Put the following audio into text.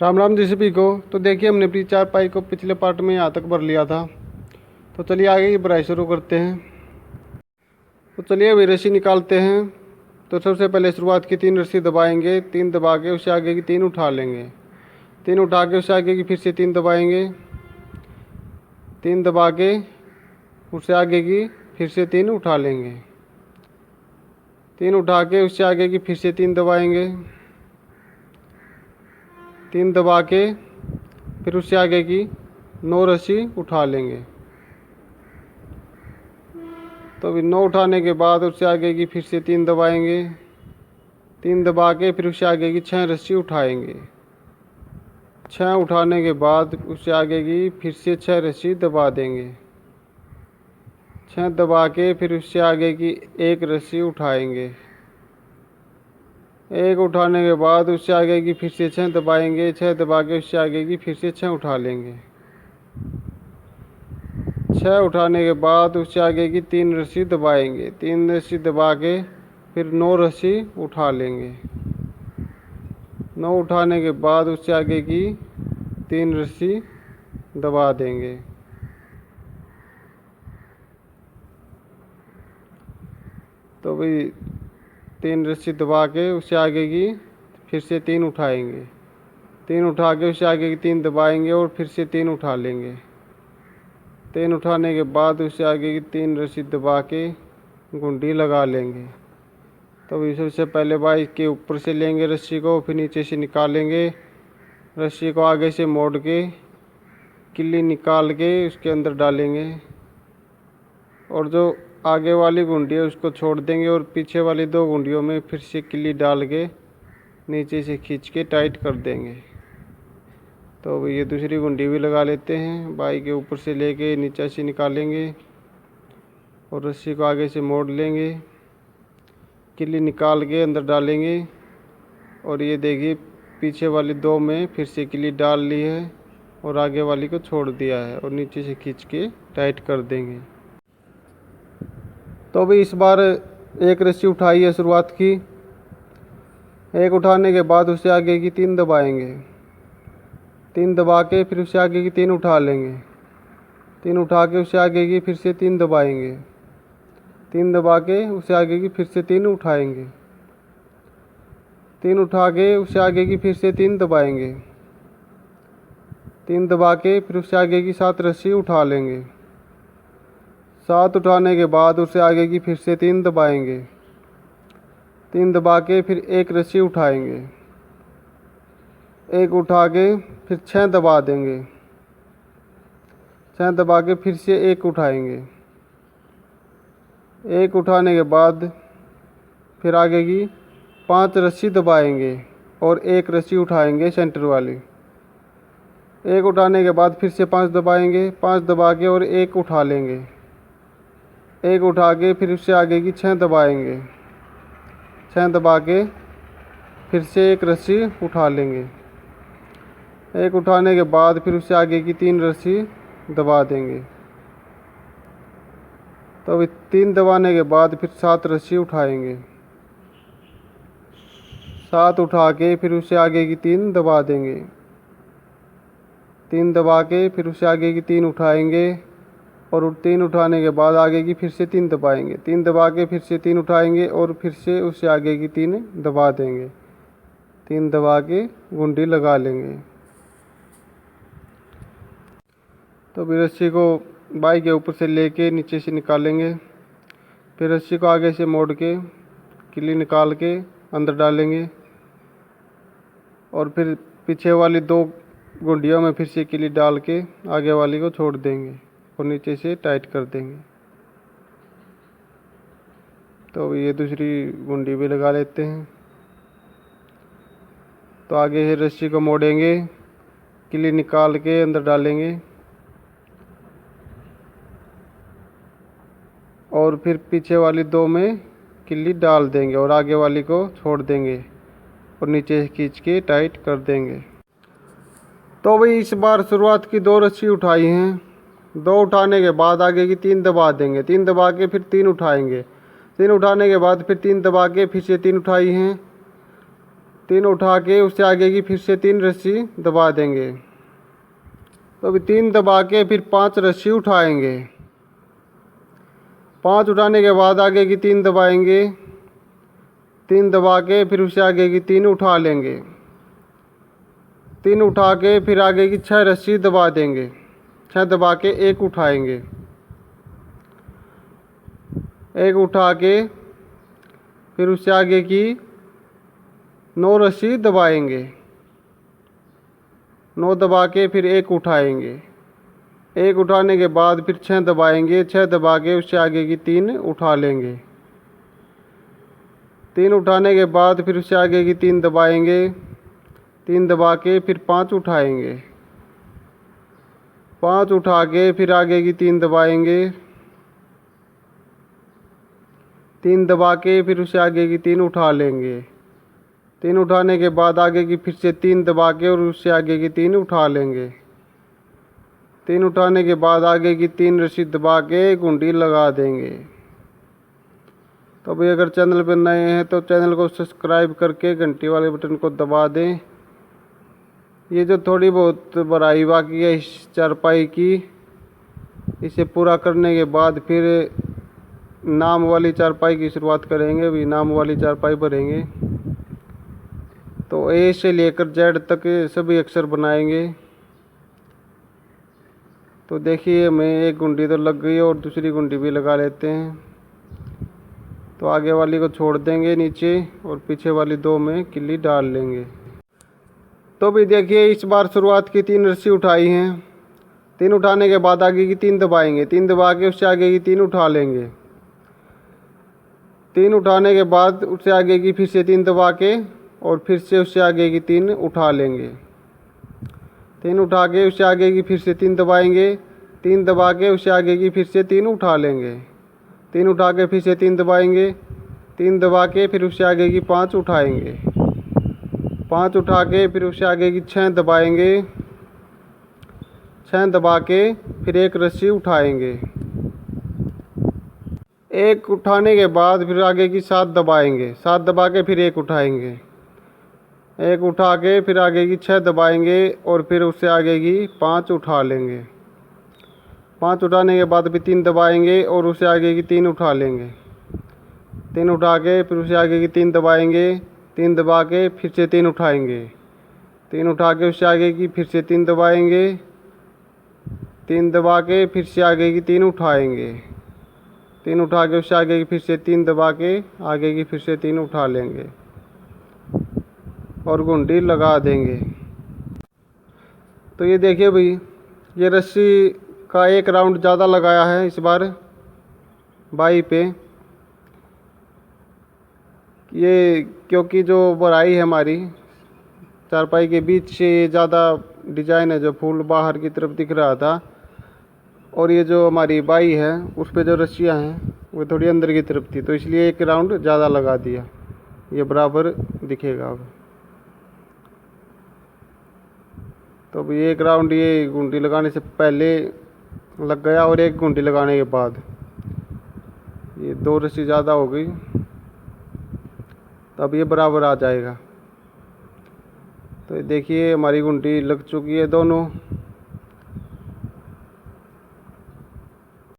राम राम जी सभी को। तो देखिए हमने अपनी चारपाई को पिछले पार्ट में यहाँ तक भर लिया था। तो चलिए आगे की भराई शुरू करते हैं। तो चलिए अभी रस्सी निकालते हैं। तो सबसे पहले शुरुआत की 3 रस्सी दबाएंगे, 3 दबा के उससे आगे की 3 उठा लेंगे, 3 उठा के उससे आगे की फिर से 3 दबाएंगे, 3 दबा के उससे आगे की फिर से 3 उठा लेंगे, 3 उठा के उससे आगे की फिर से 3 दबाएंगे, 3 दबा के फिर उससे आगे की 9 रस्सी उठा लेंगे। तो अभी 9 उठाने के बाद उससे आगे की फिर से 3 दबाएंगे, 3 दबा के फिर उससे आगे की 6 रस्सी उठाएंगे, 6 उठाने के बाद उससे आगे की फिर से 6 रस्सी दबा देंगे, 6 दबा के फिर उससे आगे की 1 रस्सी उठाएंगे, 1 उठाने के बाद उससे आगे की फिर से 6 दबाएंगे, 6 दबा के उससे आगे की फिर से 6 उठा लेंगे, 6 उठाने के बाद उससे आगे की 3 रस्सी दबाएंगे, 3 रस्सी दबा के फिर 9 रस्सी उठा लेंगे, 9 उठाने के बाद उससे आगे की 3 रस्सी दबा देंगे। तो भाई 3 रस्सी दबा के उससे आगे की फिर से 3 उठाएंगे, 3 उठा के उससे आगे की 3 दबाएंगे और फिर से 3 उठा लेंगे, 3 उठाने के बाद उससे आगे की 3 रस्सी दबा के गुंडी लगा लेंगे। तो सबसे पहले भाई के ऊपर से लेंगे रस्सी को, फिर नीचे से निकालेंगे, रस्सी को आगे से मोड़ के किल्ली निकाल के उसके अंदर डालेंगे और जो आगे वाली गुंडी है उसको छोड़ देंगे और पीछे वाली 2 गुंडियों में फिर से किल्ली डाल के नीचे से खींच के टाइट कर देंगे। तो ये दूसरी गुंडी भी लगा लेते हैं। बाई के ऊपर से लेके नीचे से निकालेंगे और रस्सी को आगे से मोड़ लेंगे, किल्ली निकाल के अंदर डालेंगे और ये देखिए पीछे वाली 2 में फिर से किल्ली डाल ली है और आगे वाली को छोड़ दिया है और नीचे से खींच के टाइट कर देंगे। तो भी इस बार 1 रस्सी उठाई है शुरुआत की, 1 उठाने के बाद उससे आगे की 3 दबाएंगे, 3 दबा के फिर उससे आगे की 3 उठा लेंगे, 3 उठा के उससे आगे की फिर से 3 दबाएंगे, 3 दबा के उससे आगे की फिर से 3 उठाएंगे, 3 उठा के उससे आगे की फिर से 3 दबाएंगे, 3 दबा के फिर उससे आगे की 7 रस्सी उठा लेंगे, 7 उठाने के बाद उससे आगे की फिर से 3 दबाएंगे, 3 दबा के फिर 1 रस्सी उठाएंगे, 1 उठा के फिर 6 दबा देंगे, 6 दबा के फिर से 1 उठाएंगे, 1 उठाने के बाद फिर आगे की 5 रस्सी दबाएंगे और 1 रस्सी उठाएंगे सेंटर वाली, 1 उठाने के बाद फिर से 5 दबाएंगे, 5 दबा के और 1 उठा लेंगे, 1 उठा के फिर उससे आगे की 6 दबाएंगे, 6 दबा के फिर से 1 रस्सी उठा लेंगे, 1 उठाने के बाद फिर उससे आगे की 3 रस्सी दबा देंगे। तो अभी 3 दबाने के बाद फिर 7 रस्सी उठाएंगे, 7 उठा के फिर उससे आगे की 3 दबा देंगे, 3 दबा के फिर उससे आगे की 3 उठाएंगे और 3 उठाने के बाद आगे की फिर से 3 दबाएंगे, 3 दबा के फिर से 3 उठाएंगे और फिर से उससे आगे की 3 दबा देंगे, 3 दबा के गुंडी लगा लेंगे। तो फिर रस्सी को बाई के ऊपर से लेके नीचे से निकालेंगे, फिर रस्सी को आगे से मोड़ के किल्ली निकाल के अंदर डालेंगे और फिर पीछे वाली 2 गुंडियों में फिर से किल्ली डाल के आगे वाली को छोड़ देंगे और नीचे से टाइट कर देंगे। तो ये दूसरी गुंडी भी लगा लेते हैं। तो आगे से रस्सी को मोड़ेंगे, किल्ली निकाल के अंदर डालेंगे और फिर पीछे वाली 2 में किल्ली डाल देंगे और आगे वाली को छोड़ देंगे और नीचे से खींच के टाइट कर देंगे। तो भाई इस बार शुरुआत की 2 रस्सी उठाई हैं, 2 उठाने के बाद आगे की 3 दबा देंगे, 3 दबा के फिर 3 उठाएंगे, 3 उठाने के बाद फिर 3 दबा के फिर से 3 उठाई हैं, तीन उठा के उससे आगे की फिर से 3 रस्सी दबा देंगे। तो अभी 3 दबा के फिर 5 रस्सी उठाएंगे। 5 उठाने के बाद आगे की 3 दबाएंगे। 3 दबा के फिर उससे आगे की 3 उठा लेंगे। 3 उठा के फिर आगे की 6 रस्सी दबा देंगे। 6 दबा के 1 उठाएंगे। 1 उठा के फिर उससे आगे की 9 रस्सी दबाएंगे। 9 दबा के फिर 1 उठाएंगे। 1 उठाने के बाद फिर 6 दबाएंगे। 6 दबा के उससे आगे की 3 उठा लेंगे। 3 उठाने के बाद फिर उससे आगे की 3 दबाएंगे। 3 दबा के फिर 5 उठाएंगे। 5 उठा के फिर आगे की 3 दबाएंगे। 3 दबा के फिर उससे आगे की 3 उठा लेंगे। 3 उठाने के बाद आगे की फिर से 3 दबा के और उससे आगे की 3 उठा लेंगे। 3 उठाने के बाद आगे की 3 रस्सी दबा के घुंडी लगा देंगे। तो भाई अगर चैनल पर नए हैं तो चैनल को सब्सक्राइब करके घंटी वाले बटन को दबा दें। ये जो थोड़ी बहुत भराई बाकी है इस चारपाई की, इसे पूरा करने के बाद फिर नाम वाली चारपाई की शुरुआत करेंगे। अभी नाम वाली चारपाई भरेंगे। तो ए से लेकर जेड तक सभी अक्षर बनाएंगे। तो देखिए हमें एक गुंडी तो लग गई और दूसरी गुंडी भी लगा लेते हैं। तो आगे वाली को छोड़ देंगे नीचे और पीछे वाली 2 में किल्ली डाल लेंगे। तो भी देखिए इस बार शुरुआत की 3 रस्सी उठाई हैं। 3 उठाने के बाद आगे की 3 दबाएंगे। 3 दबा के उससे आगे की 3 उठा लेंगे। 3 उठाने के बाद उससे आगे की फिर से 3 दबा के और फिर से उससे आगे की 3 उठा लेंगे। 3 उठा के उससे आगे की फिर से 3 दबाएंगे। 3 दबा के उससे आगे की फिर से 3 उठा लेंगे। 3 उठा के फिर से 3 दबाएंगे। 3 दबा के फिर उससे आगे की 5 उठाएंगे। 5 उठा के फिर उससे आगे की 6 दबाएंगे। 6 दबा के फिर 1 रस्सी उठाएंगे। 1 उठाने के बाद फिर आगे की 7 दबाएंगे। 7 दबा के फिर 1 उठाएंगे। 1 उठा के फिर आगे की 6 दबाएंगे और फिर उससे आगे की 5 उठा लेंगे। 5 उठाने के बाद फिर 3 दबाएंगे और उससे आगे की 3 उठा लेंगे। 3 उठा के फिर उससे आगे की 3 दबाएंगे। 3 दबा के फिर से 3 उठाएंगे। 3 उठा के उससे आगे की फिर से 3 दबाएंगे। 3 दबा के फिर से आगे की 3 उठाएंगे। 3 उठा के उससे आगे की फिर से 3 दबा के आगे की फिर से 3 उठा लेंगे और घुंडी लगा देंगे। तो ये देखिए भाई, ये रस्सी का 1 राउंड ज़्यादा लगाया है इस बार बाई पे। ये क्योंकि जो भराई है हमारी चारपाई के बीच से ज़्यादा डिजाइन है, जो फूल बाहर की तरफ दिख रहा था, और ये जो हमारी बाई है उस पे जो रस्सियाँ हैं वो थोड़ी अंदर की तरफ थी, तो इसलिए 1 राउंड ज़्यादा लगा दिया। ये बराबर दिखेगा अब। तो अभी 1 राउंड ये घुंडी लगाने से पहले लग गया और 1 घुंडी लगाने के बाद ये 2 रस्सी ज़्यादा हो गई। तब ये बराबर आ जाएगा। तो देखिए हमारी घुंडी लग चुकी है दोनों।